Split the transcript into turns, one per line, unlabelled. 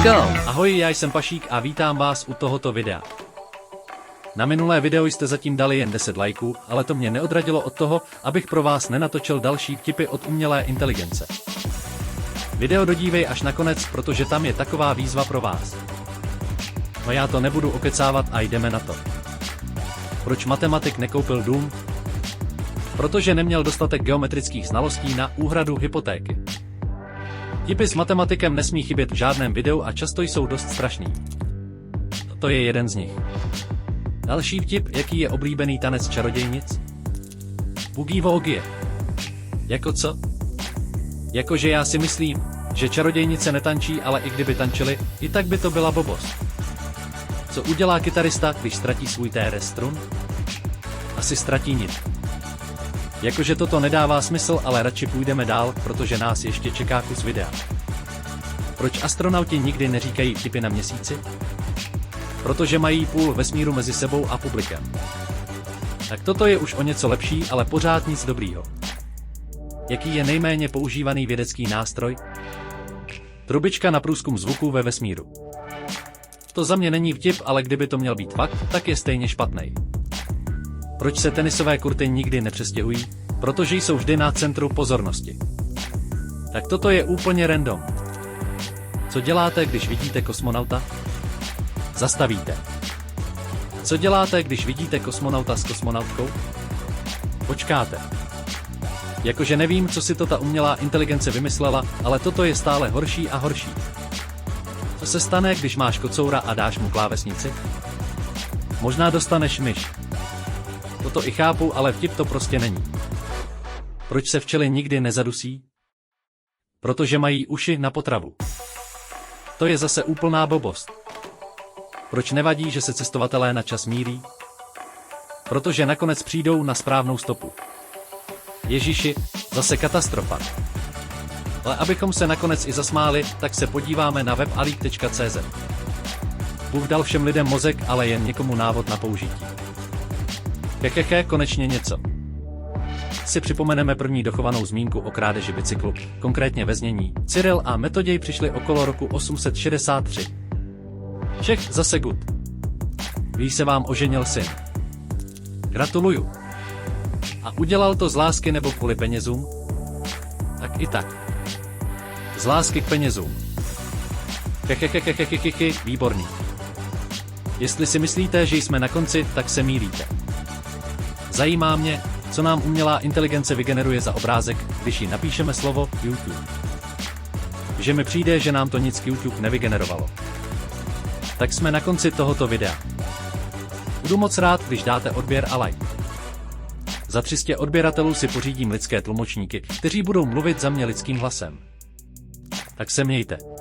go!
Ahoj, já jsem Pašík a vítám vás u tohoto videa. Na minulé video jste zatím dali jen 10 lajků, ale to mě neodradilo od toho, abych pro vás nenatočil další vtipy od umělé inteligence. Video dodívej až na konec, protože tam je taková výzva pro vás. No já to nebudu okecávat a jdeme na to. Proč matematik nekoupil dům? Protože neměl dostatek geometrických znalostí na úhradu hypotéky. Vtipy s matematikem nesmí chybět v žádném videu a často jsou dost strašný. To je jeden z nich. Další vtip, jaký je oblíbený tanec čarodějnic? Boogie Woogie. Jako co? Jakože já si myslím, že čarodějnice netančí, ale i kdyby tančily, i tak by to byla blbost. Co udělá kytarista, když ztratí svůj TRS strun? Asi ztratí nit. Jakože toto nedává smysl, ale radši půjdeme dál, protože nás ještě čeká kus videa. Proč astronauti nikdy neříkají vtipy na měsíci? Protože mají půl vesmíru mezi sebou a publikem. Tak toto je už o něco lepší, ale pořád nic dobrýho. Jaký je nejméně používaný vědecký nástroj? Trubička na průzkum zvuků ve vesmíru. To za mě není vtip, ale kdyby to měl být fakt, tak je stejně špatnej. Proč se tenisové kurty nikdy nepřestěhují? Protože jsou vždy na centru pozornosti. Tak toto je úplně random. Co děláte, když vidíte kosmonauta? Zastavíte. Co děláte, když vidíte kosmonauta s kosmonautkou? Počkáte. Jakože nevím, co si to ta umělá inteligence vymyslela, ale toto je stále horší a horší. Co se stane, když máš kocoura a dáš mu klávesnici? Možná dostaneš myš. Toto i chápu, ale vtip to prostě není. Proč se včely nikdy nezadusí? Protože mají uši na potravu. To je zase úplná blbost. Proč nevadí, že se cestovatelé na čas míří? Protože nakonec přijdou na správnou stopu. Ježiši, zase katastrofa. Ale abychom se nakonec i zasmáli, tak se podíváme na web alík.cz. Bůh dal všem lidem mozek, ale jen někomu návod na použití. Hehehe, konečně něco. Si připomeneme první dochovanou zmínku o krádeži bicyklu, konkrétně ve znění. Cyril a Metoděj přišli okolo roku 863. Čech zase good. Víš, se vám oženil syn. Gratuluju. A udělal to z lásky nebo kvůli penězům? Tak i tak. Z lásky k penězům. Hehehehehehehehe, výborný. Jestli si myslíte, že jsme na konci, tak se mýlíte. Zajímá mě, co nám umělá inteligence vygeneruje za obrázek, když jí napíšeme slovo YouTube. Že mi přijde, že nám to nic k YouTube nevygenerovalo. Tak jsme na konci tohoto videa. Budu moc rád, když dáte odběr a like. Za 300 odběratelů si pořídím lidské tlumočníky, kteří budou mluvit za mě lidským hlasem. Tak se mějte.